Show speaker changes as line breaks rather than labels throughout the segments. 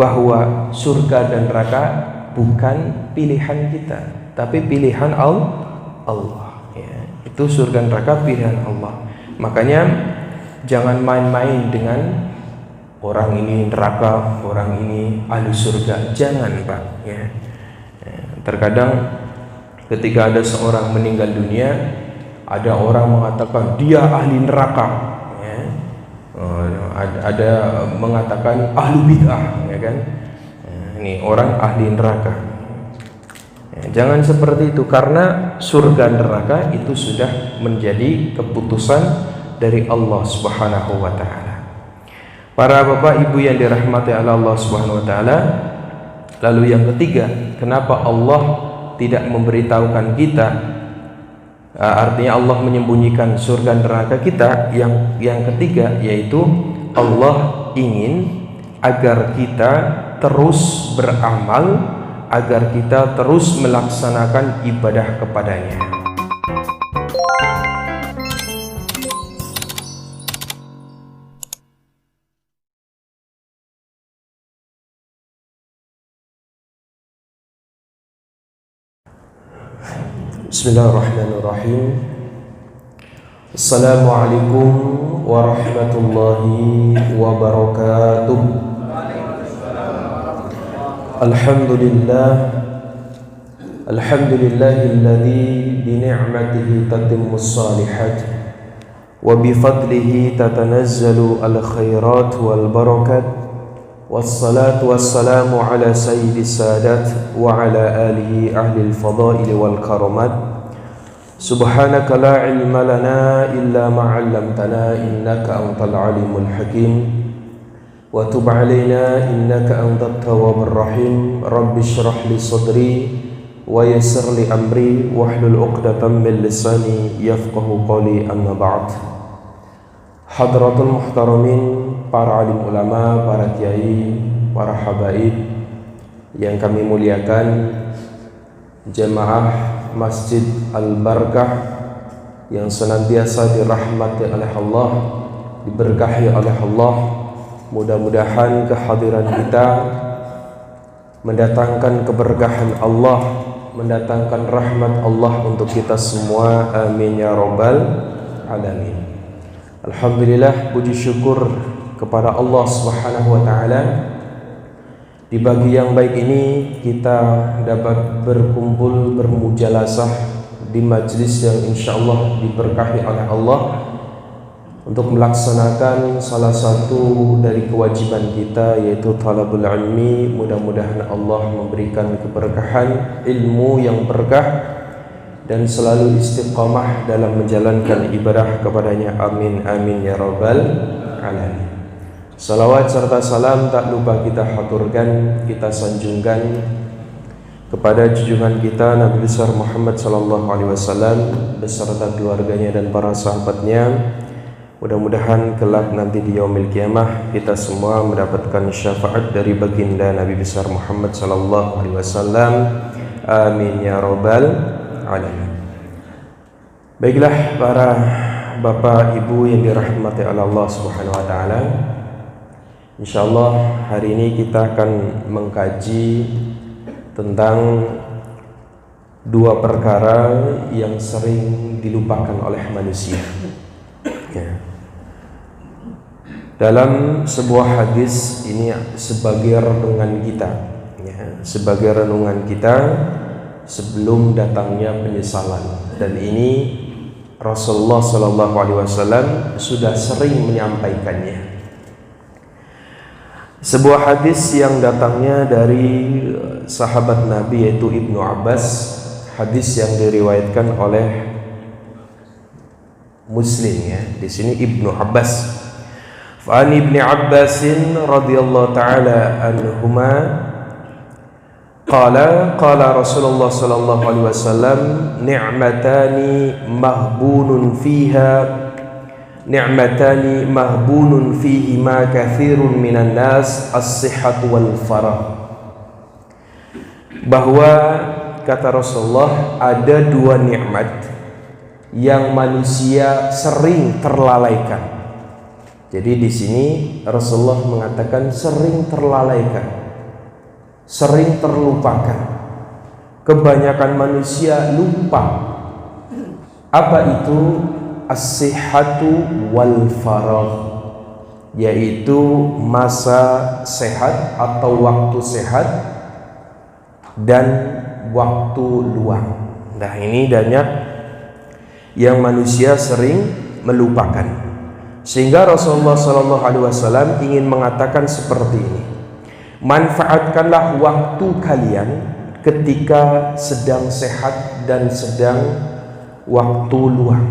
bahwa surga dan neraka bukan pilihan kita, tapi pilihan Allah. Ya, itu surga dan neraka pilihan Allah. Makanya jangan main-main dengan orang ini neraka, orang ini ahli surga. Jangan, Pak. Ya. Terkadang ketika ada seorang meninggal dunia, ada orang mengatakan dia ahli neraka. Ya. Ada mengatakan ahli bid'ah, ya kan? Ini orang ahli neraka. Ya, jangan seperti itu, karena surga neraka itu sudah menjadi keputusan dari Allah Subhanahu wa taala. Para bapak ibu yang dirahmati Allah Subhanahu wa taala, lalu yang ketiga, kenapa Allah tidak memberitahukan kita, artinya Allah menyembunyikan surga neraka kita? Yang ketiga yaitu Allah ingin agar kita terus beramal, agar kita terus melaksanakan ibadah kepadanya. Bismillahirrahmanirrahim. Assalamualaikum warahmatullahi wabarakatuh. Alhamdulillahilladzi bi ni'matihi tatimmus shalihat wa bi fadlihi tatanazzalu al khairat wal barakat. Wassalatu wassalamu ala sayyidis sadat wa ala alihi ahlil fadail wal karamat. Subhanaka la ilma lana illa ma 'allamtana innaka antal alimul hakim. Wa tub 'alaina innaka antat tawwabur rahim. Rabbi shrah li sadri wa yassir li amri wahlul 'uqdatam min lisani yafqahu qawli, amma ba'd. Hadratul muhtaramin, para alim ulama, para kiai, para habaib yang kami muliakan, jemaah Masjid Al-Barakah yang senantiasa dirahmati oleh Allah, diberkahi oleh Allah. Mudah-mudahan kehadiran kita mendatangkan keberkahan Allah, mendatangkan rahmat Allah untuk kita semua. Amin ya rabbal alamin. Alhamdulillah, puji syukur kepada Allah Subhanahu wa taala. Di pagi yang baik ini kita dapat berkumpul bermujalasah di majlis yang insyaallah diberkahi oleh Allah untuk melaksanakan salah satu dari kewajiban kita, yaitu talabul ilmi. Mudah-mudahan Allah memberikan keberkahan ilmu yang berkah dan selalu istiqamah dalam menjalankan ibadah kepadanya. Amin amin ya rabbal alamin. Salawat serta salam tak lupa kita haturkan, kita sanjungkan kepada junjungan kita Nabi besar Muhammad sallallahu alaihi wasallam beserta keluarganya dan para sahabatnya. Mudah-mudahan kelak nanti di yaumil kiamah kita semua mendapatkan syafaat dari baginda Nabi besar Muhammad sallallahu alaihi wasallam. Amin ya rabbal alamin. Baiklah para bapak ibu yang dirahmati oleh Allah Subhanahu wa taala, insyaallah hari ini kita akan mengkaji tentang dua perkara yang sering dilupakan oleh manusia. Ya. Dalam sebuah hadis ini sebagai renungan kita, ya, sebagai renungan kita sebelum datangnya penyesalan. Dan ini Rasulullah sallallahu alaihi wasallam sudah sering menyampaikannya. Sebuah hadis yang datangnya dari sahabat Nabi, yaitu Ibnu Abbas. Hadis yang diriwayatkan oleh Muslim, ya. Di sini Ibnu Abbas. Fa'an Ibnu Abbasin radhiyallahu taala anhuma qala Rasulullah sallallahu alaihi wasallam ni'matani mahbunun fihi ma katsirun minan nas as-sihhatu wal farah. Bahwa kata Rasulullah ada dua nikmat yang manusia sering terlalaikan. Jadi di sini Rasulullah mengatakan sering terlalaikan. sering terlupakan. Kebanyakan manusia lupa. Apa itu as-sihhatu wal faragh, yaitu masa sehat atau waktu sehat dan waktu luang. Nah, ini banyak yang manusia sering melupakan. Sehingga Rasulullah SAW ingin mengatakan seperti ini: manfaatkanlah waktu kalian ketika sedang sehat dan sedang waktu luang.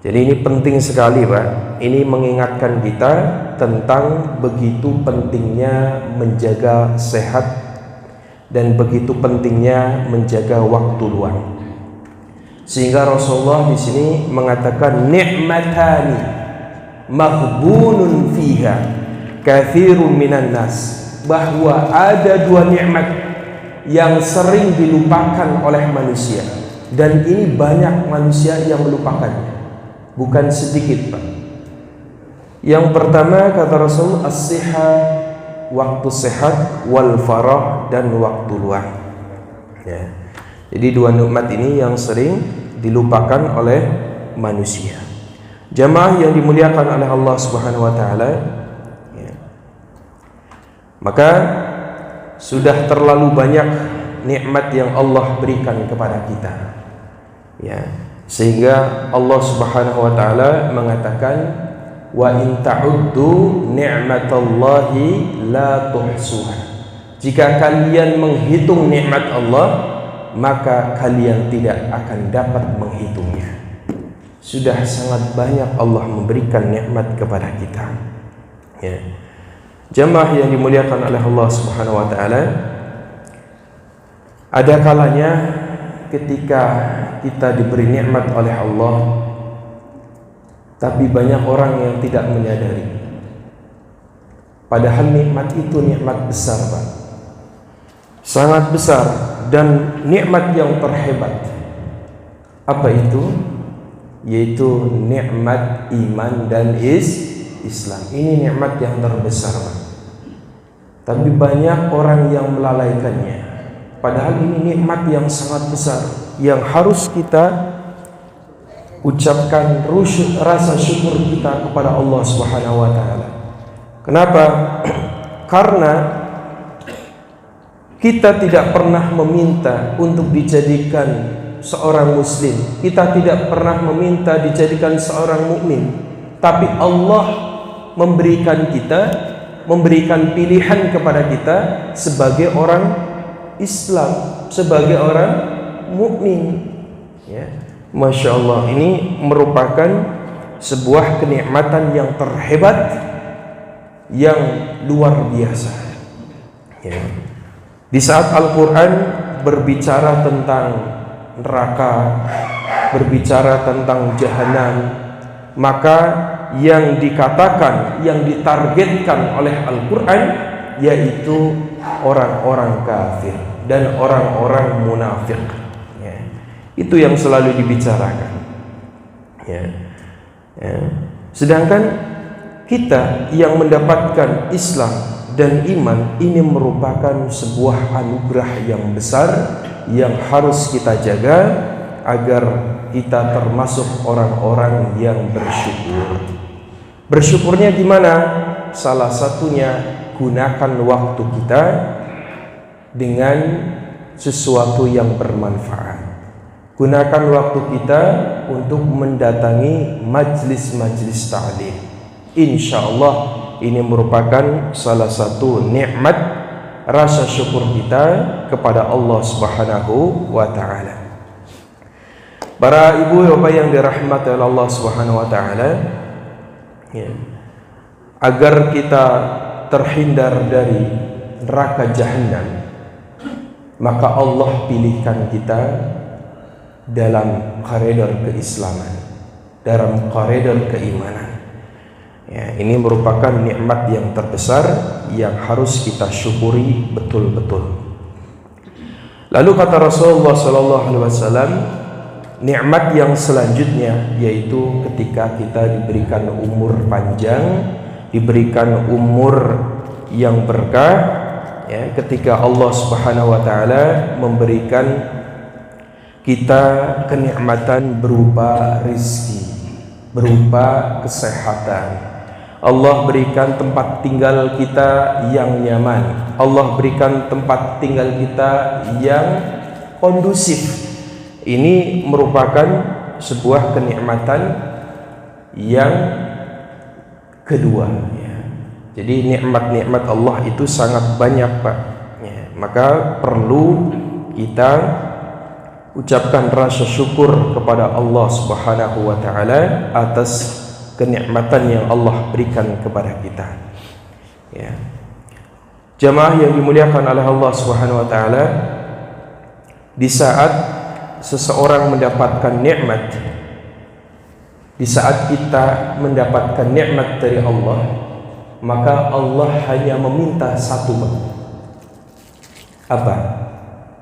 Jadi ini penting sekali, Pak. Ini mengingatkan kita tentang begitu pentingnya menjaga sehat dan begitu pentingnya menjaga waktu luang. Sehingga Rasulullah di sini mengatakan ni'matani maghbunun fiha katsirun minan nas, bahwa ada dua nikmat yang sering dilupakan oleh manusia, dan ini banyak manusia yang melupakannya, bukan sedikit, Pak. Yang pertama kata Rasul, as-sihha, waktu sehat, wal farah, dan waktu luang. Ya. Jadi dua nikmat ini yang sering dilupakan oleh manusia. Jamaah yang dimuliakan oleh Allah Subhanahu wa taala, ya. Maka sudah terlalu banyak nikmat yang Allah berikan kepada kita. Ya. Sehingga Allah Subhanahu wa taala mengatakan, wa in ta'uddu ni'matallahi la tuhsuha. Jika kalian menghitung nikmat Allah, maka kalian tidak akan dapat menghitungnya. Sudah sangat banyak Allah memberikan nikmat kepada kita. Ya. Jamaah yang dimuliakan oleh Allah Subhanahu wa taala, ada kalanya ketika kita diberi nikmat oleh Allah, tapi banyak orang yang tidak menyadari. Padahal nikmat itu nikmat besar, Pak. Sangat besar dan nikmat yang terhebat. Apa itu? Yaitu nikmat iman dan Islam. Ini nikmat yang terbesar, Pak. Tapi banyak orang yang melalaikannya. Padahal ini nikmat yang sangat besar yang harus kita ucapkan rasa syukur kita kepada Allah Subhanahu wa taala. Kenapa? Karena kita tidak pernah meminta untuk dijadikan seorang muslim. Kita tidak pernah meminta dijadikan seorang mukmin. Tapi Allah memberikan pilihan kepada kita sebagai orang Islam, sebagai orang mukmin. Ya. Masya Allah, ini merupakan sebuah kenikmatan yang terhebat, yang luar biasa. Ya. Di saat Al-Quran berbicara tentang neraka, berbicara tentang jahanam, maka yang dikatakan, yang ditargetkan oleh Al-Quran yaitu orang-orang kafir dan orang-orang munafik. Itu yang selalu dibicarakan. Ya. Ya. Sedangkan kita yang mendapatkan Islam dan iman, ini merupakan sebuah anugerah yang besar yang harus kita jaga agar kita termasuk orang-orang yang bersyukur. Bersyukurnya gimana? Salah satunya, gunakan waktu kita dengan sesuatu yang bermanfaat. Gunakan waktu kita untuk mendatangi majlis-majlis ta'lim. Insyaallah ini merupakan salah satu nikmat rasa syukur kita kepada Allah Subhanahu wa taala. Para ibu bapak yang dirahmati oleh Allah Subhanahu wa taala, ya, agar kita terhindar dari neraka jahanam, maka Allah pilihkan kita dalam koridor keislaman, dalam koridor keimanan. Ya, ini merupakan nikmat yang terbesar yang harus kita syukuri betul-betul. Lalu kata Rasulullah SAW, nikmat yang selanjutnya yaitu ketika kita diberikan umur panjang, diberikan umur yang berkah, ya, ketika Allah Subhanahu wa taala memberikan kita kenikmatan berupa rizki, berupa kesehatan. Allah berikan tempat tinggal kita yang nyaman. Allah berikan tempat tinggal kita yang kondusif. Ini merupakan sebuah kenikmatan yang kedua, ya. Jadi nikmat-nikmat Allah itu sangat banyak, Pak, ya. Maka perlu kita ucapkan rasa syukur kepada Allah Subhanahu wa taala atas kenikmatan yang Allah berikan kepada kita, ya. Jamaah yang dimuliakan oleh Allah Subhanahu wa taala, di saat seseorang mendapatkan nikmat, di saat kita mendapatkan nikmat dari Allah, maka Allah hanya meminta satu, apa?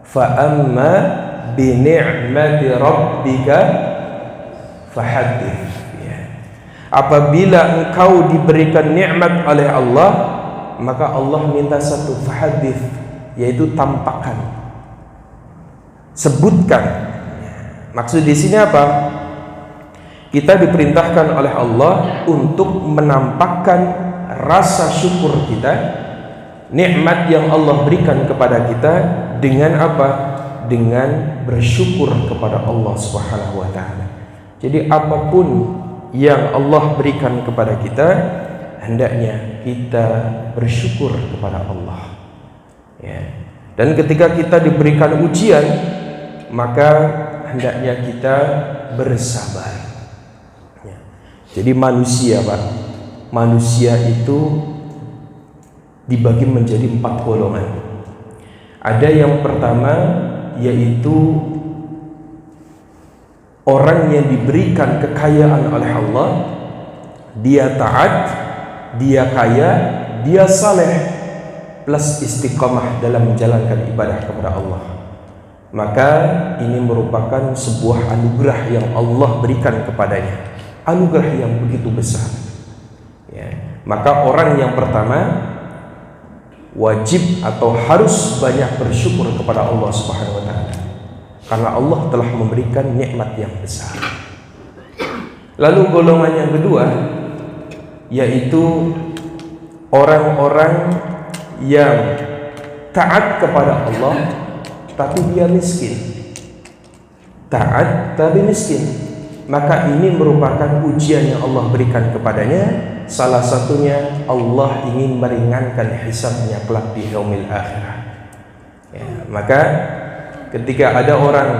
Fa amma bi ni'mati rabbika fahaddits. Apabila engkau diberikan nikmat oleh Allah, maka Allah minta satu, fahaddits, yaitu tampakkan, sebutkan. Maksud di sini apa? Kita diperintahkan oleh Allah untuk menampakkan rasa syukur kita, nikmat yang Allah berikan kepada kita, dengan apa? Dengan bersyukur kepada Allah Subhanahu wa taala. Jadi apapun yang Allah berikan kepada kita, hendaknya kita bersyukur kepada Allah, ya. Dan ketika kita diberikan ujian, maka hendaknya kita bersabar, ya. Jadi manusia, Pak, manusia itu dibagi menjadi 4 golongan. Ada yang pertama, yaitu orang yang diberikan kekayaan oleh Allah, dia taat, dia kaya, dia saleh, plus istiqamah dalam menjalankan ibadah kepada Allah. Maka ini merupakan sebuah anugerah yang Allah berikan kepadanya, anugerah yang begitu besar, ya. Maka orang yang pertama wajib atau harus banyak bersyukur kepada Allah Subhanahu wa taala, karena Allah telah memberikan nikmat yang besar. Lalu golongan yang kedua, yaitu orang-orang yang taat kepada Allah tapi dia miskin. Taat tapi miskin. Maka ini merupakan ujian yang Allah berikan kepadanya. Salah satunya, Allah ingin meringankan hisabnya kelak di yaumil akhirah, ya. Maka ketika ada orang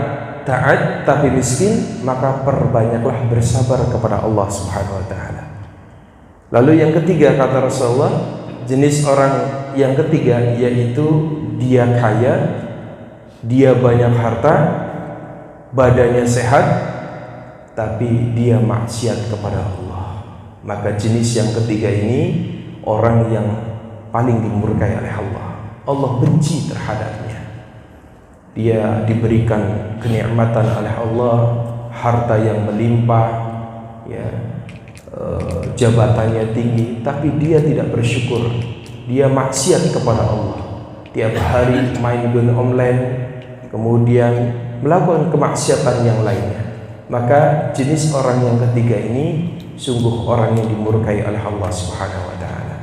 taat tapi miskin, maka perbanyaklah bersabar kepada Allah Subhanahu wa taala. Lalu yang ketiga, kata Rasulullah, jenis orang yang ketiga, yaitu dia kaya, dia banyak harta, badannya sehat, tapi dia maksiat kepada Allah. Maka jenis yang ketiga ini orang yang paling dimurkai oleh Allah. Allah benci terhadapnya. Dia diberikan kenikmatan oleh Allah, harta yang melimpah, ya, jabatannya tinggi, tapi dia tidak bersyukur. Dia maksiat kepada Allah. Tiap hari main game online, kemudian melakukan kemaksiatan yang lainnya. Maka jenis orang yang ketiga ini sungguh orang yang dimurkai oleh Allah Subhanahu wa taala.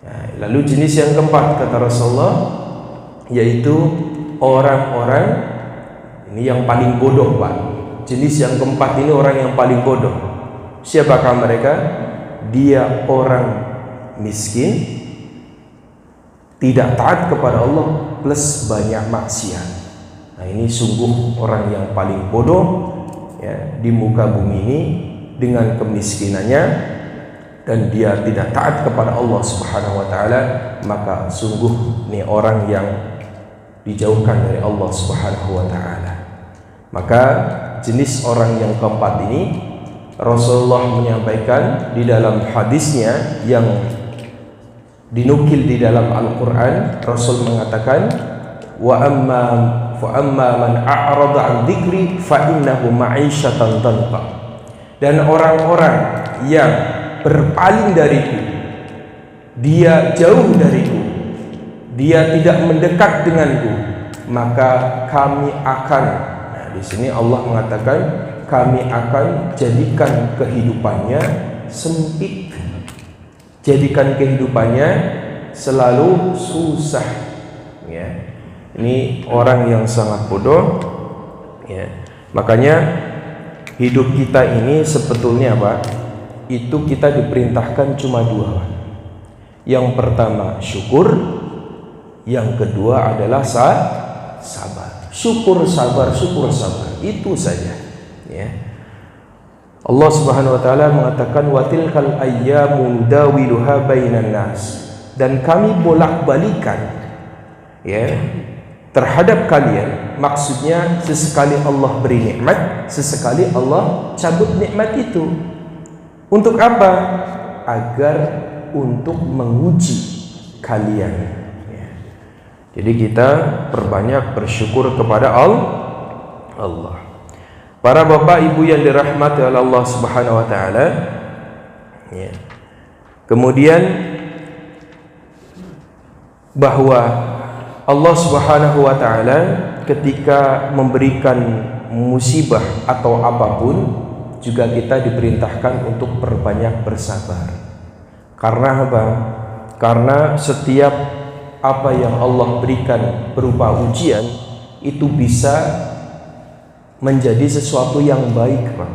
Ya, lalu jenis yang keempat, kata Rasulullah, yaitu orang-orang ini yang paling bodoh, Pak. Jenis yang keempat ini orang yang paling bodoh. Siapakah mereka? Dia orang miskin, tidak taat kepada Allah, plus banyak maksiat. Nah, ini sungguh orang yang paling bodoh, ya, di muka bumi ini, dengan kemiskinannya, dan dia tidak taat kepada Allah Subhanahu wa taala. Maka sungguh ini orang yang dijauhkan dari Allah Subhanahu wa taala. Maka jenis orang yang keempat ini Rasulullah menyampaikan di dalam hadisnya yang dinukil di dalam Al-Quran. Rasul mengatakan, wa amma man a'rada an dzikri fa innahu ma'isyatan dhanqa. Dan orang-orang yang berpaling dariku, dia jauh dariku, dia tidak mendekat denganku, maka kami akan, nah di sini Allah mengatakan kami akan jadikan kehidupannya sempit, jadikan kehidupannya selalu susah. Ya, ini orang yang sangat bodoh. Ya, makanya hidup kita ini sebetulnya apa? Itu kita diperintahkan cuma dua. Yang pertama syukur, yang kedua adalah sabar. Syukur sabar, itu saja. Ya. Allah Subhanahu wa taala mengatakan wa tilkal ayyamu dawiluha bainan nas, dan kami bolak-balikan ya terhadap kalian. Maksudnya sesekali Allah beri nikmat, sesekali Allah cabut nikmat itu. Untuk apa? Agar untuk menguji kalian. Ya. Jadi kita perbanyak bersyukur kepada Allah. Para bapak ibu yang dirahmati oleh Allah Subhanahu wa taala. Ya. Kemudian bahwa Allah Subhanahu wa taala ketika memberikan musibah atau apapun juga kita diperintahkan untuk perbanyak bersabar. Karena apa? Karena setiap apa yang Allah berikan berupa ujian itu bisa menjadi sesuatu yang baik, Pak.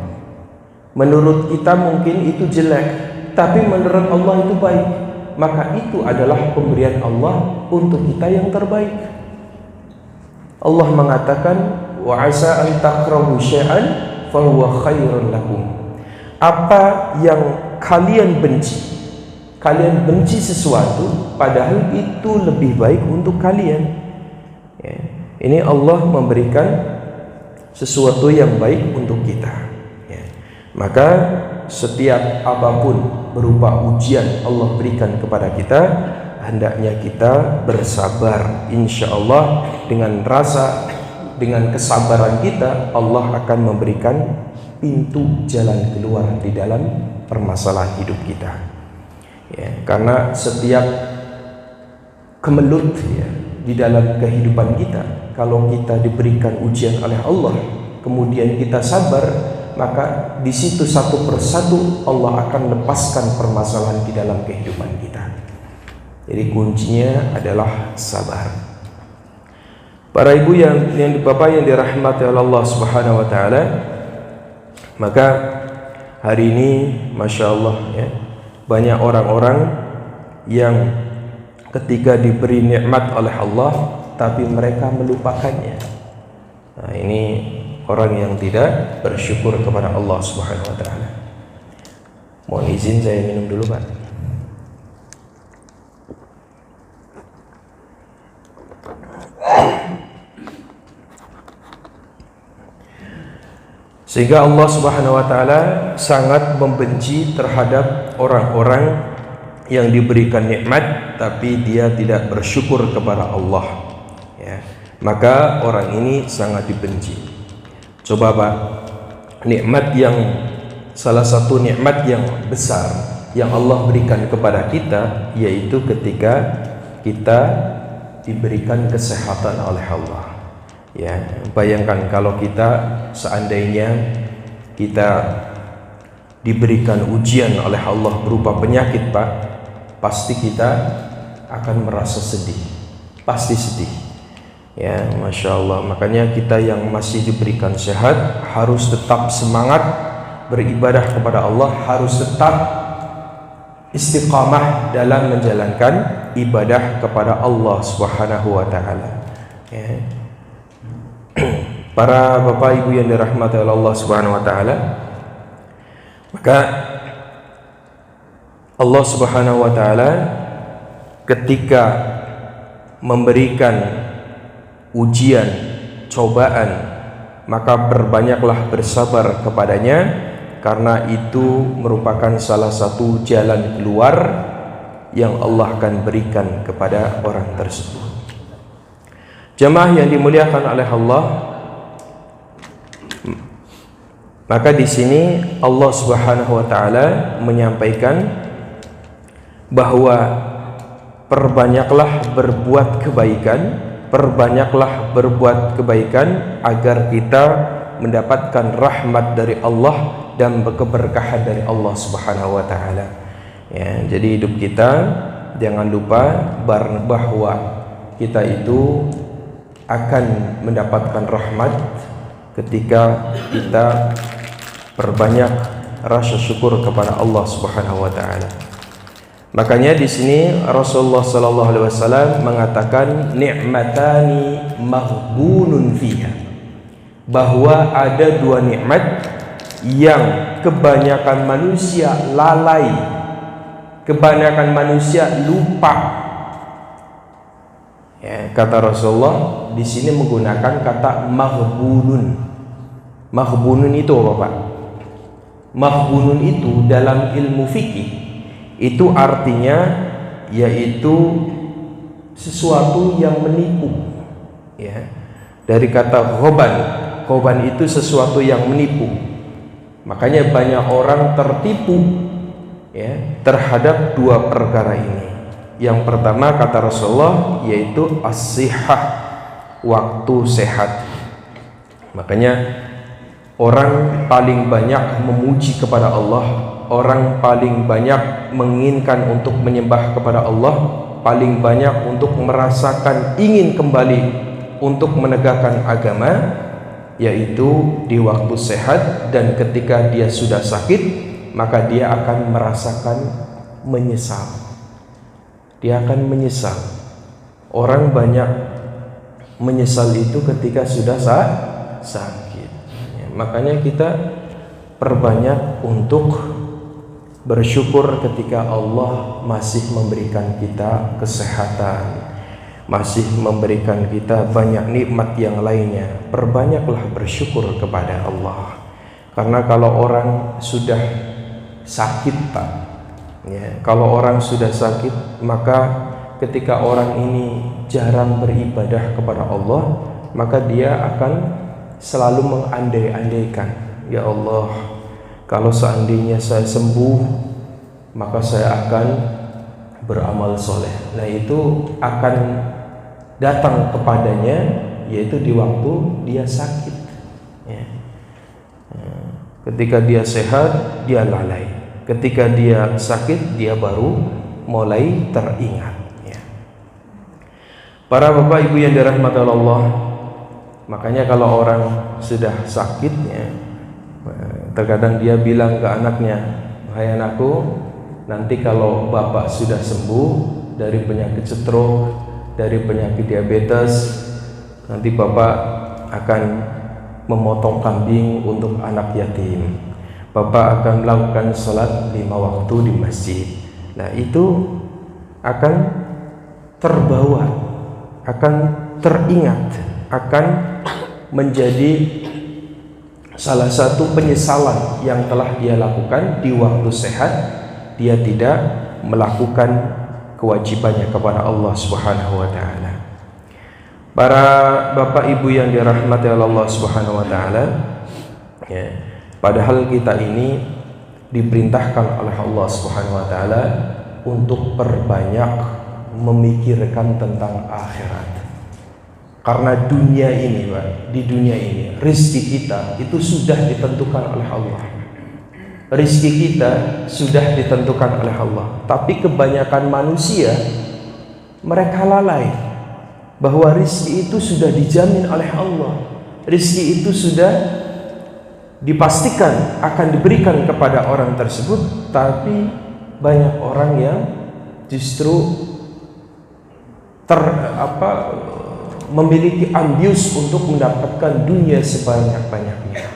Menurut kita mungkin itu jelek, tapi menurut Allah itu baik. Maka itu adalah pemberian Allah untuk kita yang terbaik. Allah mengatakan wa asa an takrahu syai'an fa huwa khairun lakum. Apa yang kalian benci sesuatu padahal itu lebih baik untuk kalian. Ya. Ini Allah memberikan sesuatu yang baik untuk kita. Ya. Maka setiap apapun berupa ujian Allah berikan kepada kita, hendaknya kita bersabar. Insya Allah dengan kesabaran kita, Allah akan memberikan pintu jalan keluar di dalam permasalahan hidup kita. Ya, karena setiap kemelut ya, di dalam kehidupan kita, kalau kita diberikan ujian oleh Allah, kemudian kita sabar, maka di situ satu persatu Allah akan lepaskan permasalahan di dalam kehidupan kita. Jadi kuncinya adalah sabar. Para ibu yang bapak yang dirahmati oleh Allah Subhanahu wa taala, maka hari ini Masya Allah ya, banyak orang-orang yang ketika diberi nikmat oleh Allah tapi mereka melupakannya. Nah, ini orang yang tidak bersyukur kepada Allah Subhanahu wa taala. Mohon izin saya minum dulu, Pak. Sehingga Allah Subhanahu wa taala sangat membenci terhadap orang-orang yang diberikan nikmat tapi dia tidak bersyukur kepada Allah. Ya. Maka orang ini sangat dibenci. Coba Pak, salah satu nikmat yang besar yang Allah berikan kepada kita yaitu ketika kita diberikan kesehatan oleh Allah. Ya, bayangkan kalau kita seandainya kita diberikan ujian oleh Allah berupa penyakit, Pak, pasti kita akan merasa sedih. Pasti sedih. Ya, Masya Allah. Makanya kita yang masih diberikan sehat harus tetap semangat beribadah kepada Allah, harus tetap istiqamah dalam menjalankan ibadah kepada Allah Subhanahu wa taala. Ya. Para bapak ibu yang dirahmati oleh Allah Subhanahu wa taala, maka Allah Subhanahu wa taala ketika memberikan ujian, cobaan, maka berbanyaklah bersabar kepadanya, karena itu merupakan salah satu jalan keluar yang Allah akan berikan kepada orang tersebut. Jemaah yang dimuliakan oleh Allah, maka di sini Allah Subhanahu wa taala menyampaikan bahwa perbanyaklah berbuat kebaikan agar kita mendapatkan rahmat dari Allah dan keberkahan dari Allah Subhanahu wa taala. Ya, jadi hidup kita jangan lupa bahwa kita itu akan mendapatkan rahmat ketika kita perbanyak rasa syukur kepada Allah Subhanahu wa taala. Makanya di sini Rasulullah sallallahu alaihi wasallam mengatakan ni'matani maghbunun fiha, bahwa ada dua nikmat yang kebanyakan manusia lalai, kebanyakan manusia lupa. Ya, kata Rasulullah di sini menggunakan kata maghbunun. Maghbunun itu apa, Pak? Maghbunun itu dalam ilmu fikih itu artinya yaitu sesuatu yang menipu. Ya. Dari kata khoban itu sesuatu yang menipu. Makanya banyak orang tertipu ya terhadap dua perkara ini. Yang pertama kata Rasulullah yaitu as-sihah, waktu sehat. Makanya orang paling banyak memuji kepada Allah, orang paling banyak menginginkan untuk menyembah kepada Allah, paling banyak untuk merasakan ingin kembali untuk menegakkan agama, yaitu di waktu sehat. Dan ketika dia sudah sakit, maka dia akan merasakan menyesal. Dia akan menyesal. Orang banyak menyesal itu ketika sudah sakit. Ya, makanya kita perbanyak untuk bersyukur ketika Allah masih memberikan kita kesehatan, masih memberikan kita banyak nikmat yang lainnya. Perbanyaklah bersyukur kepada Allah. Karena kalau orang sudah sakit, Pak, ya, kalau orang sudah sakit, maka ketika orang ini jarang beribadah kepada Allah, maka dia akan selalu mengandai-andaikan, ya Allah, kalau seandainya saya sembuh, maka saya akan beramal soleh. Nah, itu akan datang kepadanya, yaitu di waktu dia sakit. Ya. Ketika dia sehat, dia lalai. Ketika dia sakit, dia baru mulai teringat. Ya. Para bapak ibu yang dirahmati Allah, makanya kalau orang sudah sakit, ya, terkadang dia bilang ke anaknya, "Hai anakku, nanti kalau bapak sudah sembuh dari penyakit stroke, dari penyakit diabetes, nanti bapak akan memotong kambing untuk anak yatim. Bapak akan melakukan sholat 5 waktu di masjid." Nah, itu akan terbawa, akan teringat, akan menjadi salah satu penyesalan yang telah dia lakukan di waktu sehat. Dia tidak melakukan kewajibannya kepada Allah Subhanahu wa taala. Para bapak ibu yang dirahmati Allah Subhanahu wa taala, ya, padahal kita ini diperintahkan oleh Allah Subhanahu wa taala untuk perbanyak memikirkan tentang akhirat. Karena dunia ini, Pak, di dunia ini rezeki kita itu sudah ditentukan oleh Allah. Rezeki kita sudah ditentukan oleh Allah. Tapi kebanyakan manusia mereka lalai bahwa rezeki itu sudah dijamin oleh Allah. Rezeki itu sudah dipastikan akan diberikan kepada orang tersebut, tapi banyak orang yang justru memiliki ambius untuk mendapatkan dunia sebanyak-banyaknya.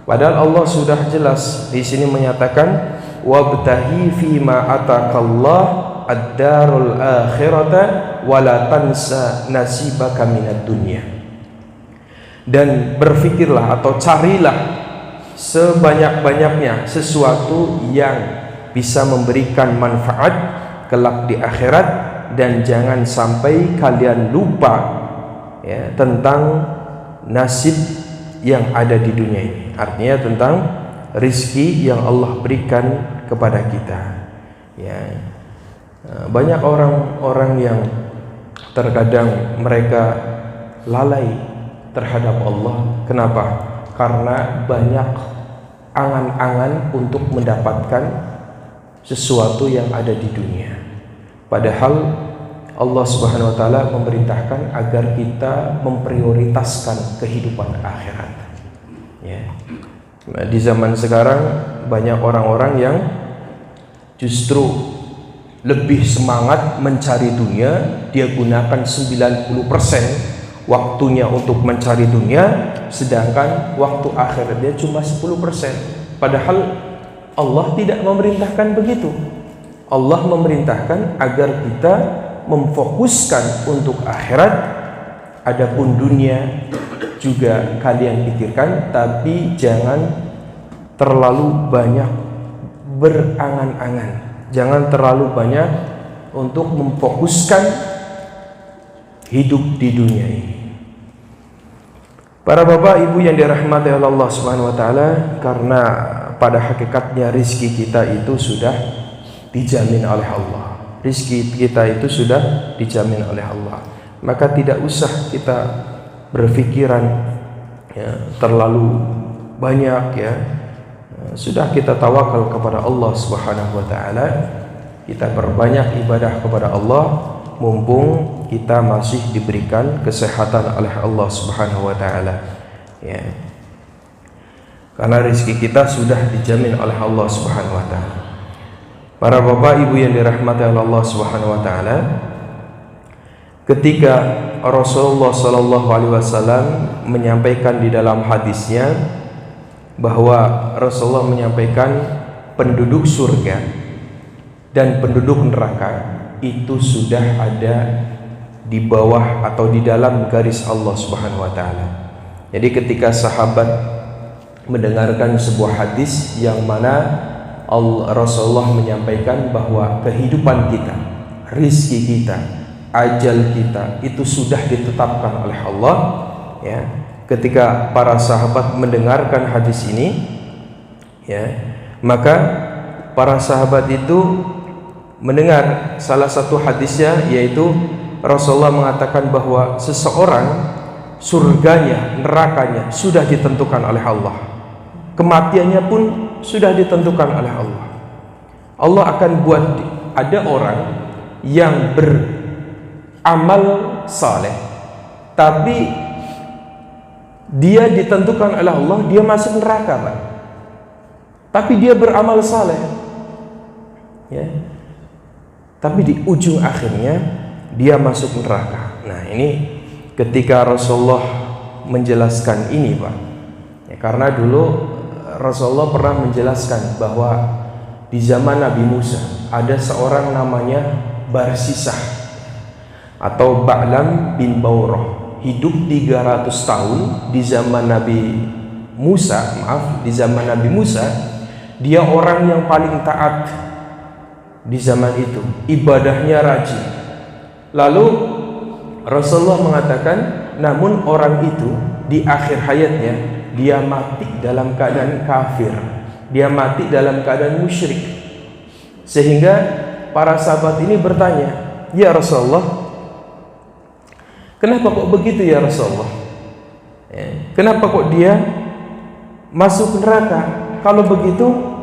Padahal Allah sudah jelas di sini menyatakan wabtahi fima atakallah ad-darul akhirata wala tansa nasibaka minad dunya. Dan berfikirlah atau carilah sebanyak-banyaknya sesuatu yang bisa memberikan manfaat kelak di akhirat, dan jangan sampai kalian lupa, ya, tentang nasib yang ada di dunia ini. Artinya tentang rizki yang Allah berikan kepada kita. Ya. Banyak orang-orang yang terkadang mereka lalai terhadap Allah. Kenapa? Karena banyak angan-angan untuk mendapatkan sesuatu yang ada di dunia. Padahal Allah Subhanahu wa taala memerintahkan agar kita memprioritaskan kehidupan akhirat. Ya. Di zaman sekarang banyak orang-orang yang justru lebih semangat mencari dunia, dia gunakan 90% waktunya untuk mencari dunia, sedangkan waktu akhirat dia cuma 10%. Padahal Allah tidak memerintahkan begitu. Allah memerintahkan agar kita memfokuskan untuk akhirat, adapun dunia juga kalian pikirkan, tapi jangan terlalu banyak berangan-angan, jangan terlalu banyak untuk memfokuskan hidup di dunia ini. Para bapak ibu yang dirahmati oleh Allah Subhanahu wa taala, karena pada hakikatnya rizki kita itu sudah dijamin oleh Allah. Rizki kita itu sudah dijamin oleh Allah. Maka tidak usah kita berpikiran terlalu banyak ya. Sudah kita tawakal kepada Allah Subhanahu wa taala. Kita perbanyak ibadah kepada Allah mumpung kita masih diberikan kesehatan oleh Allah Subhanahu wa taala. Ya. Karena rezeki kita sudah dijamin oleh Allah Subhanahu wa taala. Para bapak ibu yang dirahmati oleh Allah Subhanahu wa taala, ketika Rasulullah sallallahu alaihi wasallam menyampaikan di dalam hadisnya bahwa Rasulullah menyampaikan penduduk surga dan penduduk neraka itu sudah ada di bawah atau di dalam garis Allah Subhanahu wa taala. Jadi ketika sahabat mendengarkan sebuah hadis yang mana Rasulullah menyampaikan bahwa kehidupan kita, rizki kita, ajal kita itu sudah ditetapkan oleh Allah, ya. Ketika para sahabat mendengarkan hadis ini, ya, maka para sahabat itu mendengar salah satu hadisnya, yaitu Rasulullah mengatakan bahwa seseorang surganya, nerakanya sudah ditentukan oleh Allah, kematiannya pun sudah ditentukan oleh Allah. Allah akan buat ada orang yang beramal saleh, tapi dia ditentukan oleh Allah dia masuk neraka, Pak. Tapi dia beramal saleh, ya. Tapi di ujung akhirnya dia masuk neraka. Nah, ini ketika Rasulullah menjelaskan ini, Pak. Ya, karena dulu Rasulullah pernah menjelaskan bahwa di zaman Nabi Musa ada seorang namanya Barsisah atau Ba'lam bin Baurah, hidup 300 tahun di zaman Nabi Musa. Di zaman Nabi Musa dia orang yang paling taat di zaman itu, ibadahnya rajin. Lalu Rasulullah mengatakan, namun orang itu di akhir hayatnya dia mati dalam keadaan kafir, dia mati dalam keadaan musyrik. Sehingga para sahabat ini bertanya, ya Rasulullah, kenapa kok begitu ya Rasulullah? Kenapa kok dia masuk neraka? Kalau begitu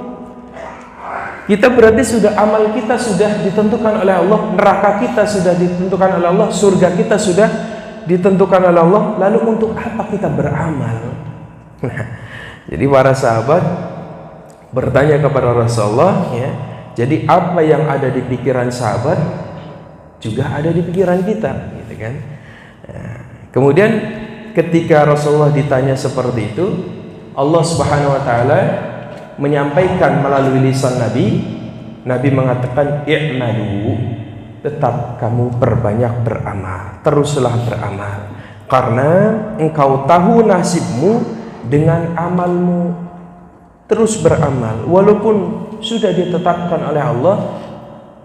kita berarti sudah, amal kita sudah ditentukan oleh Allah, neraka kita sudah ditentukan oleh Allah, surga kita sudah ditentukan oleh Allah. Lalu untuk apa kita beramal? Jadi para sahabat bertanya kepada Rasulullah, ya. Jadi apa yang ada di pikiran sahabat juga ada di pikiran kita, gitu kan? Nah, kemudian ketika Rasulullah ditanya seperti itu, Allah Subhanahu wa taala menyampaikan melalui lisan Nabi mengatakan, i'malu, tetap kamu perbanyak beramal, teruslah beramal, karena engkau tahu nasibmu dengan amalmu. Terus beramal walaupun sudah ditetapkan oleh Allah,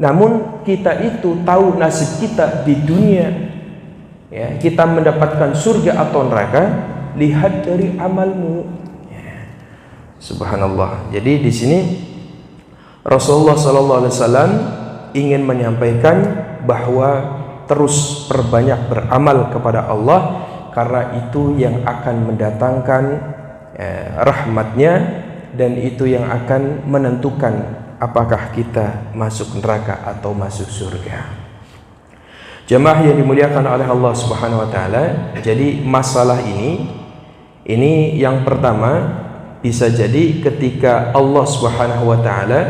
namun kita itu tahu nasib kita di dunia, ya, kita mendapatkan surga atau neraka lihat dari amalmu, ya. Subhanallah. Jadi di sini Rasulullah SAW ingin menyampaikan bahwa terus perbanyak beramal kepada Allah, karena itu yang akan mendatangkan rahmatnya, dan itu yang akan menentukan apakah kita masuk neraka atau masuk surga. Jemaah yang dimuliakan oleh Allah Subhanahu wa taala, jadi masalah ini yang pertama, bisa jadi ketika Allah Subhanahu wa taala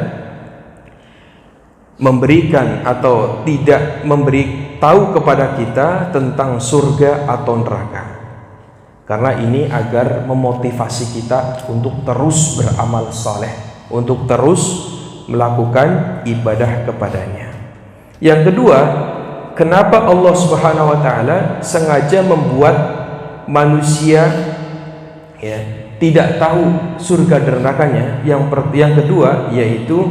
memberikan atau tidak memberi tahu kepada kita tentang surga atau neraka. Karena ini agar memotivasi kita untuk terus beramal saleh, untuk terus melakukan ibadah kepadanya. Yang kedua, kenapa Allah Subhanahu wa taala sengaja membuat manusia tidak tahu surga dan nerakanya? Yang kedua yaitu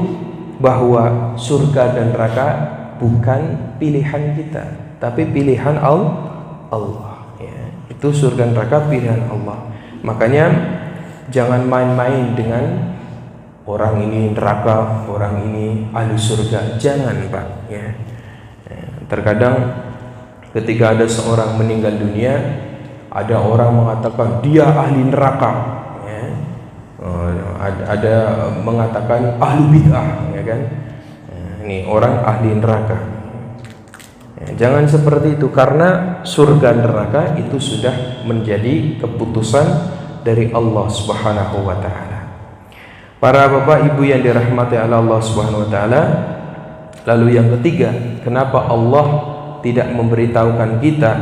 bahwa surga dan neraka bukan pilihan kita, tapi pilihan Allah. Itu surga dan neraka pilihan Allah. Makanya jangan main-main dengan orang ini neraka, orang ini ahli surga. Jangan, Pak. Terkadang ketika ada seorang meninggal dunia, ada orang mengatakan dia ahli neraka, ada mengatakan ahli bid'ah, ya kan? Ini orang ahli neraka. Jangan seperti itu, karena surga neraka itu sudah menjadi keputusan dari Allah Subhanahu wa taala. Para bapak ibu yang dirahmati Allah Subhanahu wa taala, lalu yang ketiga, kenapa Allah tidak memberitahukan kita,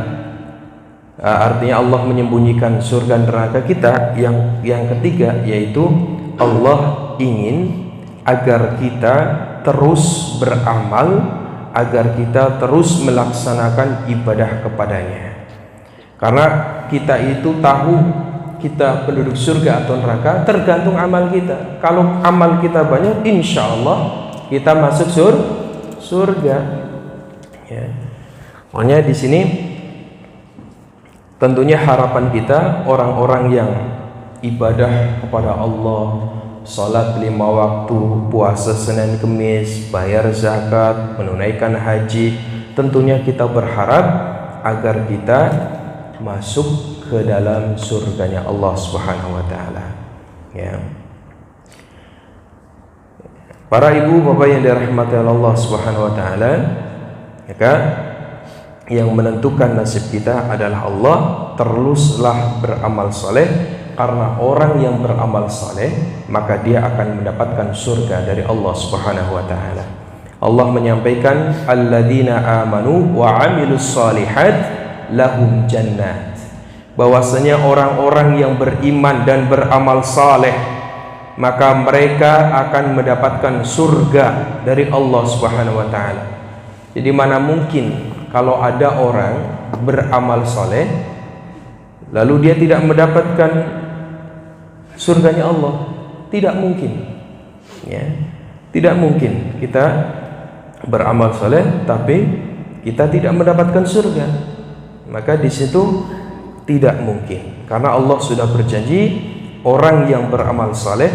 artinya Allah menyembunyikan surga neraka kita? Yang ketiga yaitu Allah ingin agar kita terus beramal, agar kita terus melaksanakan ibadah kepadanya. Karena kita itu tahu kita penduduk surga atau neraka tergantung amal kita. Kalau amal kita banyak, insya Allah kita masuk surga. Makanya di sini tentunya harapan kita orang-orang yang ibadah kepada Allah, salat 5 waktu, puasa Senin Kemis, bayar zakat, menunaikan haji, tentunya kita berharap agar kita masuk ke dalam surganya Allah Subhanahu wa taala. Para ibu bapak yang dirahmati Allah Subhanahu wa taala, maka yang menentukan nasib kita adalah Allah. Teruslah beramal saleh, karena orang yang beramal saleh maka dia akan mendapatkan surga dari Allah Subhanahu wa taala. Allah menyampaikan alladzina amanu wa amilus shalihat lahum jannat, bahwasanya orang-orang yang beriman dan beramal saleh maka mereka akan mendapatkan surga dari Allah Subhanahu wa taala. Jadi mana mungkin kalau ada orang beramal saleh lalu dia tidak mendapatkan surganya Allah? Tidak mungkin. Tidak mungkin kita beramal saleh tapi kita tidak mendapatkan surga. Maka di situ tidak mungkin, karena Allah sudah berjanji orang yang beramal saleh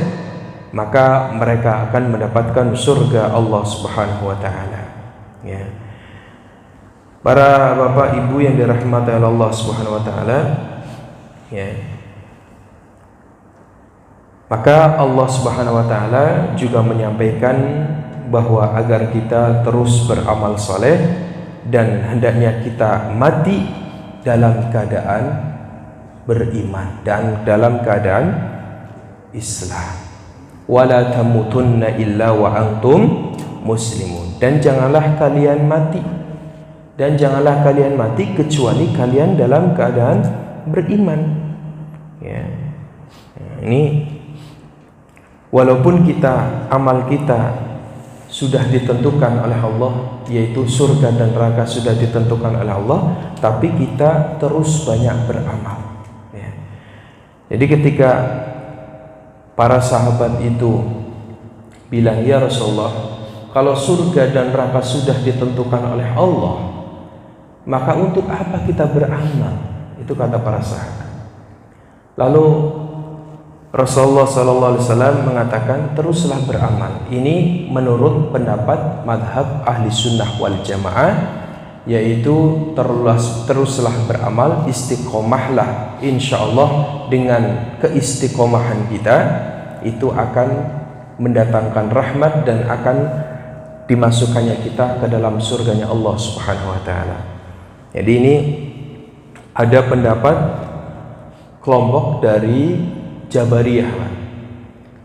maka mereka akan mendapatkan surga Allah Subhanahu wa taala. Para bapak ibu yang dirahmati Allah Subhanahu wa taala, maka Allah Subhanahu wa taala juga menyampaikan bahwa agar kita terus beramal saleh dan hendaknya kita mati dalam keadaan beriman dan dalam keadaan Islam. Wala tamutunna illa wa antum muslimun, dan janganlah kalian mati kecuali kalian dalam keadaan beriman. Ini walaupun amal kita sudah ditentukan oleh Allah, yaitu surga dan neraka sudah ditentukan oleh Allah, tapi kita terus banyak beramal. Jadi ketika para sahabat itu bilang, ya Rasulullah, kalau surga dan neraka sudah ditentukan oleh Allah, maka untuk apa kita beramal? Itu kata para sahabat. Lalu Rasulullah SAW mengatakan teruslah beramal. Ini menurut pendapat madhab ahli sunnah wal jamaah, yaitu teruslah beramal, istiqomahlah. Insya Allah dengan keistiqomahan kita itu akan mendatangkan rahmat dan akan dimasukkannya kita ke dalam surganya Allah Subhanahu wa taala. Jadi ini ada pendapat kelompok dari Jabariyah.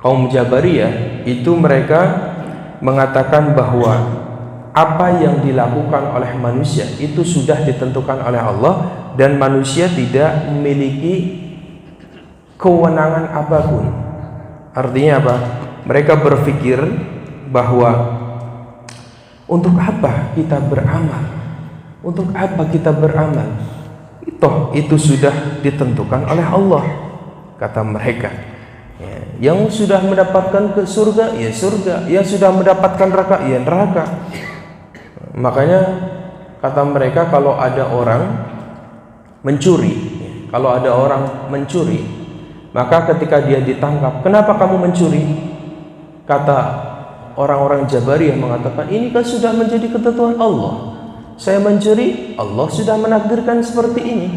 Kaum Jabariyah itu mereka mengatakan bahwa apa yang dilakukan oleh manusia itu sudah ditentukan oleh Allah dan manusia tidak memiliki kewenangan apapun. Artinya apa? Mereka berpikir bahwa untuk apa kita beramal? Untuk apa kita beramal? Itu sudah ditentukan oleh Allah, kata mereka. Yang sudah mendapatkan ke surga, ya surga. Yang sudah mendapatkan neraka, ya neraka. Makanya kata mereka, kalau ada orang mencuri, maka ketika dia ditangkap, kenapa kamu mencuri? Kata orang-orang Jabariyah mengatakan, ini kan sudah menjadi ketentuan Allah. Saya mencuri, Allah sudah menakdirkan seperti ini.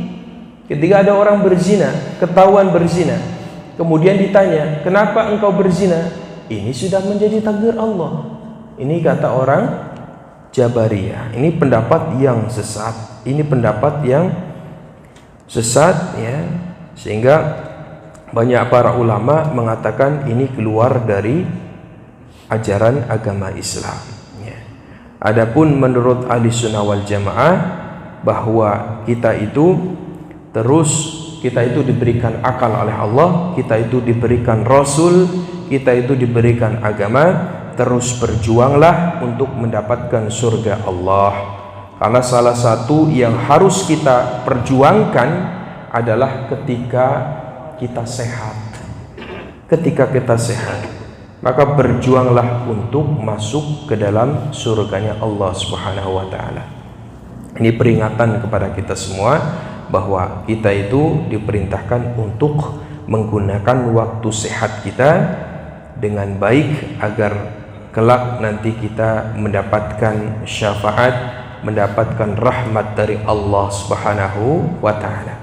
Ketika ada orang berzina, ketahuan berzina, kemudian ditanya, kenapa engkau berzina? Ini sudah menjadi takdir Allah. Ini kata orang Jabariyah. Ini pendapat yang sesat. Ini pendapat yang sesat, ya. Sehingga banyak para ulama mengatakan ini keluar dari ajaran agama Islam. Adapun menurut ahli sunnah wal jamaah bahwa kita itu diberikan akal oleh Allah, kita itu diberikan Rasul, kita itu diberikan agama, terus berjuanglah untuk mendapatkan surga Allah. Karena salah satu yang harus kita perjuangkan adalah ketika kita sehat. Ketika kita sehat, maka berjuanglah untuk masuk ke dalam surganya Allah Subhanahu wa taala. Ini peringatan kepada kita semua bahwa kita itu diperintahkan untuk menggunakan waktu sehat kita dengan baik agar kelak nanti kita mendapatkan syafaat, mendapatkan rahmat dari Allah Subhanahu wa taala.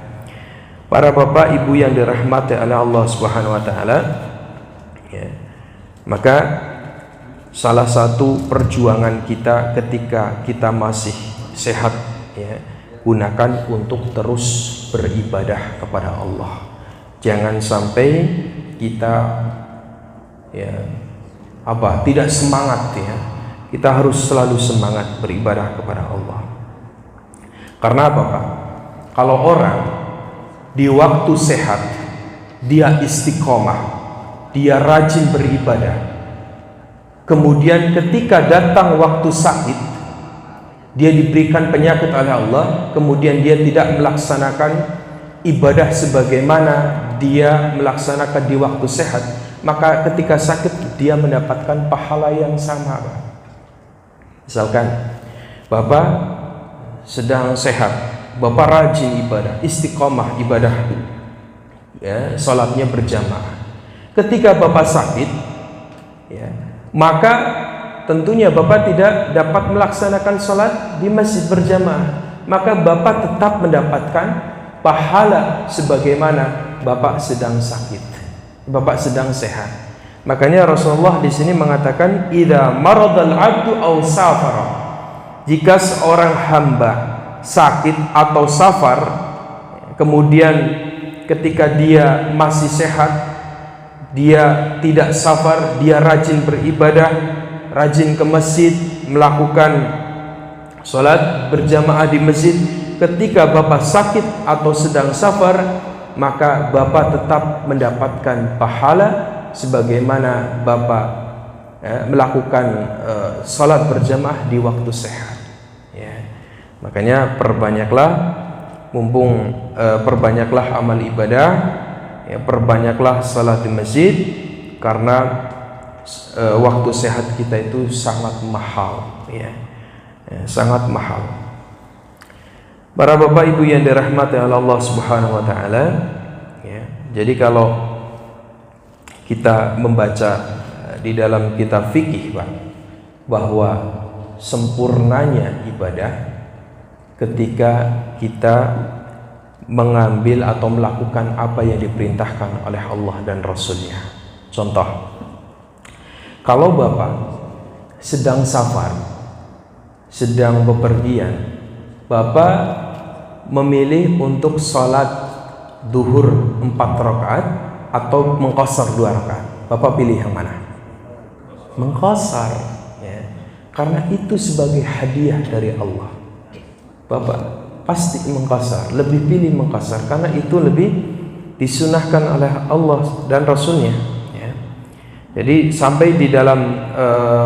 Para bapak ibu yang dirahmati oleh Allah Subhanahu wa taala, ya. Maka salah satu perjuangan kita ketika kita masih sehat, ya, gunakan untuk terus beribadah kepada Allah. Jangan sampai kita tidak semangat, ya. Kita harus selalu semangat beribadah kepada Allah. Karena apa, Pak? Kalau orang di waktu sehat dia istiqomah, dia rajin beribadah, kemudian ketika datang waktu sakit, dia diberikan penyakit oleh Allah, kemudian dia tidak melaksanakan ibadah sebagaimana dia melaksanakan di waktu sehat, maka ketika sakit dia mendapatkan pahala yang sama. Misalkan Bapak sedang sehat, Bapak rajin ibadah, istiqomah ibadah, ya, salatnya berjamaah. Ketika Bapak sakit, ya, maka tentunya Bapak tidak dapat melaksanakan sholat di masjid berjamaah, maka Bapak tetap mendapatkan pahala sebagaimana Bapak sedang sakit, Bapak sedang sehat. Makanya Rasulullah di sini mengatakan, idza maradal abdu aw safara, jika seorang hamba sakit atau safar, kemudian ketika dia masih sehat, dia tidak safar, dia rajin beribadah, rajin ke masjid, melakukan sholat berjamaah di masjid. Ketika Bapak sakit atau sedang safar, maka Bapak tetap mendapatkan pahala sebagaimana Bapak melakukan sholat berjamaah di waktu sehat, ya. Makanya perbanyaklah amal ibadah, ya, perbanyaklah salat di masjid, karena waktu sehat kita itu sangat mahal, ya, sangat mahal. Para bapak ibu yang dirahmati oleh Allah Subhanahu wa taala, ya, jadi kalau kita membaca di dalam kitab fikih, Pak, bahwa sempurnanya ibadah ketika kita mengambil atau melakukan apa yang diperintahkan oleh Allah dan Rasulnya. Contoh, kalau Bapak sedang safar, sedang bepergian, Bapak memilih untuk sholat duhur 4 rakaat atau mengqashar 2 rakaat, Bapak pilih yang mana? Mengqashar, ya. Karena itu sebagai hadiah dari Allah. Bapak pasti mengqashar, lebih pilih mengqashar karena itu lebih disunahkan oleh Allah dan Rasulnya, ya. Jadi sampai di dalam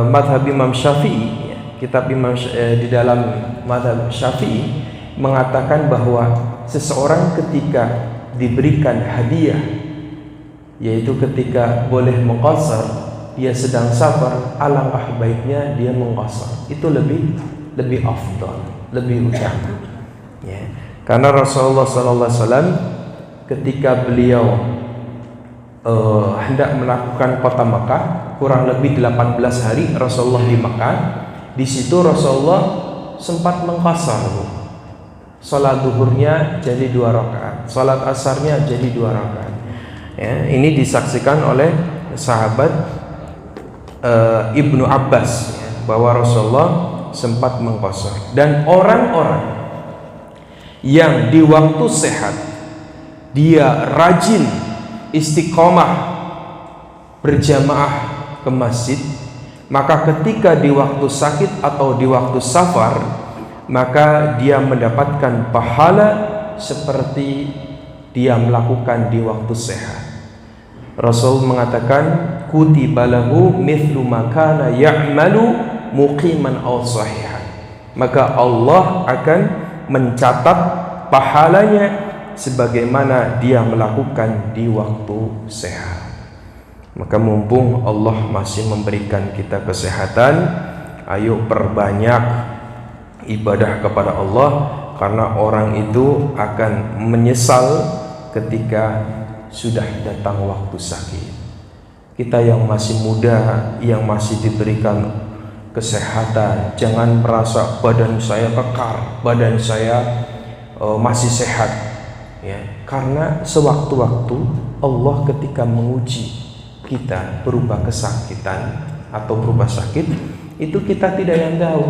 madhab Imam Syafi'i, ya, kitab di dalam madhab Syafi'i mengatakan bahwa seseorang ketika diberikan hadiah, yaitu ketika boleh mengqashar, dia sedang safar, alangkah baiknya dia mengqashar. Itu lebih afdal, lebih utama, ya. Karena Rasulullah SAW ketika beliau hendak melakukan kota Makkah, kurang lebih 18 hari Rasulullah di Makkah. Di situ Rasulullah sempat mengqashar, salat duhurnya jadi 2 rakaat, salat asarnya jadi 2 rakaat. Ya, ini disaksikan oleh sahabat Ibnu Abbas, ya, bahwa Rasulullah sempat mengqashar. Dan orang-orang yang di waktu sehat dia rajin istiqomah berjamaah ke masjid, maka ketika di waktu sakit atau di waktu safar, maka dia mendapatkan pahala seperti dia melakukan di waktu sehat. Rasul mengatakan, kutiba lahu mithlu ma kana ya'malu muqiman aw sahihan. Maka Allah akan mencatat pahalanya sebagaimana dia melakukan di waktu sehat. Maka mumpung Allah masih memberikan kita kesehatan, ayo perbanyak ibadah kepada Allah, karena orang itu akan menyesal ketika sudah datang waktu sakit. Kita yang masih muda, yang masih diberikan kesehatan, jangan merasa badan saya kekar, badan saya masih sehat, ya. Karena sewaktu-waktu Allah ketika menguji kita berupa kesakitan atau berupa sakit, itu kita tidak yang tahu.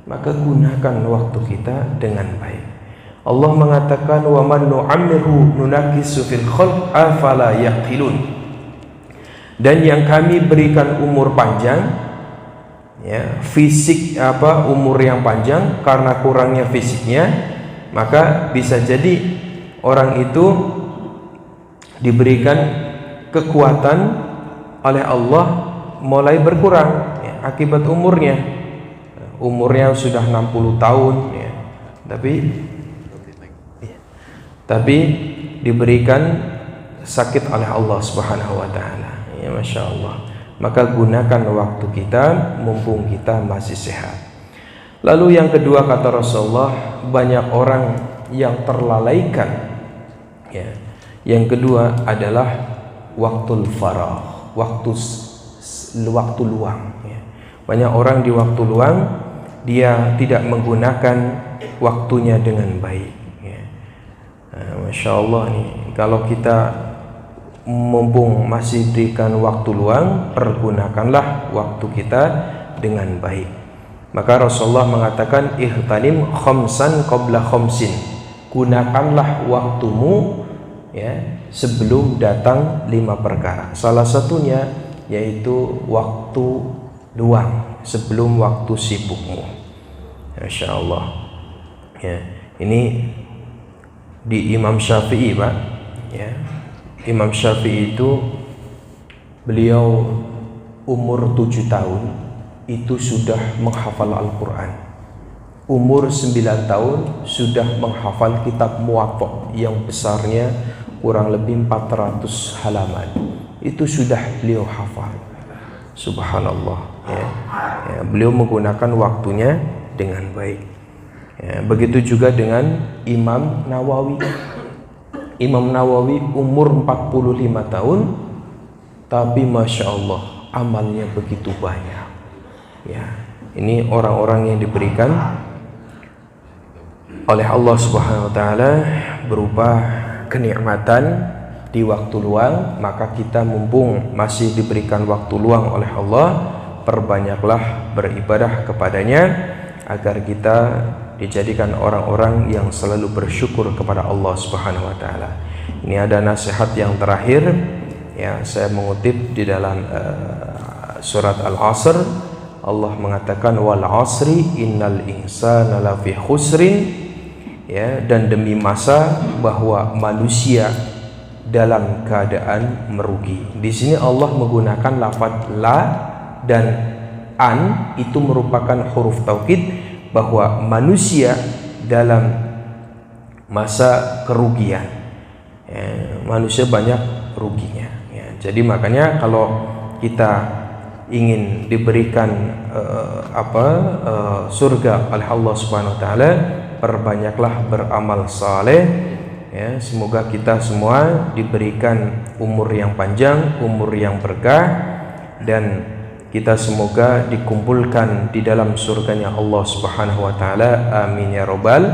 Maka gunakan waktu kita dengan baik. Allah mengatakan, wa man nu'ammirhu nunakkisu fil khalq afala yaqilun. Dan yang kami berikan umur panjang, ya, fisik umur yang panjang karena kurangnya fisiknya, maka bisa jadi orang itu diberikan kekuatan oleh Allah mulai berkurang, ya, akibat umurnya sudah 60 tahun, ya, tapi diberikan sakit oleh Allah Subhanahu wa taala, ya, Masya Allah. Maka gunakan waktu kita mumpung kita masih sehat. Lalu yang kedua, kata Rasulullah, banyak orang yang terlalaikan, ya. Yang kedua adalah waktul faragh, waktu luang, ya. Banyak orang di waktu luang dia tidak menggunakan waktunya dengan baik, ya. Masya Allah nih, kalau kita mumpung masih diberikan waktu luang, pergunakanlah waktu kita dengan baik. Maka Rasulullah mengatakan, ihtanim khamsan qabla khamsin, gunakanlah waktumu, ya, sebelum datang 5 perkara. Salah satunya yaitu waktu luang sebelum waktu sibukmu. Masya Allah, ya. Ini di Imam Syafi'i, Pak, ya. Imam Syafi'i itu beliau umur 7 tahun itu sudah menghafal Al-Quran. Umur 9 tahun sudah menghafal kitab Muwatta yang besarnya kurang lebih 400 halaman. Itu sudah beliau hafal. Subhanallah, ya. Ya, beliau menggunakan waktunya dengan baik, ya. Begitu juga dengan Imam Nawawi. Imam Nawawi umur 45 tahun tapi masya Allah amalnya begitu banyak. Ya, ini orang-orang yang diberikan oleh Allah Subhanahu wa taala berupa kenikmatan di waktu luang. Maka kita mumpung masih diberikan waktu luang oleh Allah, perbanyaklah beribadah kepadanya agar kita dijadikan orang-orang yang selalu bersyukur kepada Allah Subhanahu wa taala. Ini ada nasihat yang terakhir, ya, saya mengutip di dalam surat Al-Asr. Allah mengatakan wal asri innal insana lafi khusrin, ya, dan demi masa bahwa manusia dalam keadaan merugi. Di sini Allah menggunakan lafaz la dan an, itu merupakan huruf taukid bahwa manusia dalam masa kerugian. Ya, manusia banyak ruginya. Ya, jadi makanya kalau kita ingin diberikan surga oleh Allah Subhanahu wa taala, perbanyaklah beramal saleh, ya. Semoga kita semua diberikan umur yang panjang, umur yang berkah, dan kita semoga dikumpulkan di dalam surganya Allah Subhanahu wa taala. Amin ya robbal